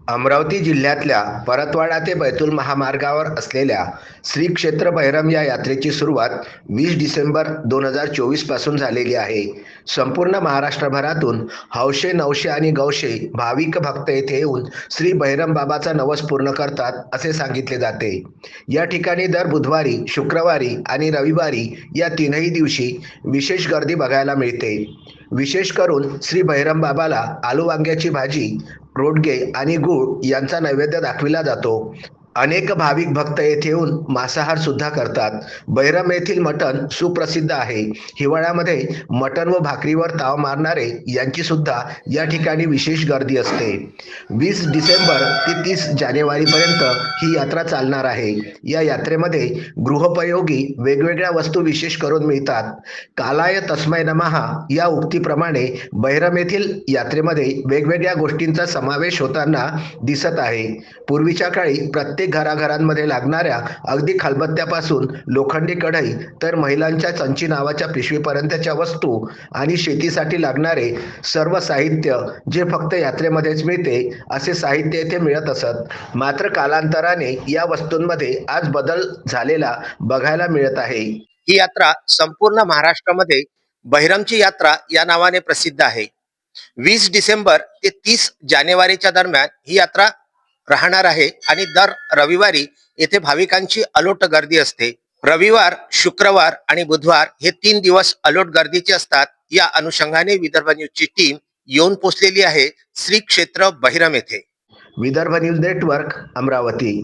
अमरावती जिल्ह्यातल्या परतवाडा ते बैतूल महामार्गावर असलेल्या श्री क्षेत्र बहिरम या यात्रेची सुरुवात 20 डिसेंबर 2024 पासून झालेली आहे. संपूर्ण महाराष्ट्रभरातून हौशे नवशे आणि गौशे भाविक भक्त येथे येऊन श्री बहिरम बाबाचा नवस पूर्ण करतात असे सांगितले जाते. या ठिकाणी दर बुधवारी, शुक्रवारी आणि रविवारी या तीनही दिवशी विशेष गर्दी बघायला मिळते. विशेष करून श्री बहिरम बाबाला आलू वांग्याची भाजी, रोडगे आणि गूळ यांचा नैवेद्य दाखविला जातो. अनेक भाविक भक्त येथे येऊन मांसाहार सुद्धा करतात. बहिरम येथील मटण सुप्रसिद्ध आहे. हिवाळ्यामध्ये मटण व भाकरीवर ताव मारणारे यांची सुद्धा या ठिकाणी विशेष गर्दी असते. 20 डिसेंबर ते 30 जानेवारीपर्यंत ही यात्रा चालणार आहे. या यात्रेमध्ये गृहोपयोगी वेगवेगळ्या वस्तू विशेष करून मिळतात. कालाय तस्मै नमः या उक्तीप्रमाणे बहिरम येथील यात्रेमध्ये वेगवेगळ्या गोष्टींचा समावेश होताना दिसत आहे. पूर्वीच्या काळी प्रत्येक घराघरांमध्ये लागणाऱ्या अगदी खलबत्त्यापासून लोखंडी कढई तर महिलांच्या चंची नावाच्या पिशवीपर्यंतच्या वस्तू आणि शेतीसाठी लागणारे सर्व साहित्य जे फक्त यात्रेमध्येच मिळते असे साहित्य येथे मिळत असत. मात्र कालांतराने या वस्तूंमध्ये आज बदल झालेला बघायला मिळत आहे. ही यात्रा संपूर्ण महाराष्ट्रामध्ये बहिरमची यात्रा या नावाने प्रसिद्ध आहे. 20 डिसेंबर ते 30 जानेवारीच्या दरम्यान ही यात्रा राहणार आहे आणि दर रविवारी येथे भाविकांची अलोट गर्दी असते. रविवार, शुक्रवार आणि बुधवार हे 3 दिवस अलोट गर्दीचे असतात. या अनुषंगाने विदर्भ न्यूजची टीम येऊन पोहोचलेली आहे श्री क्षेत्र बहिरम येथे. Vidarbha news network, Amravati.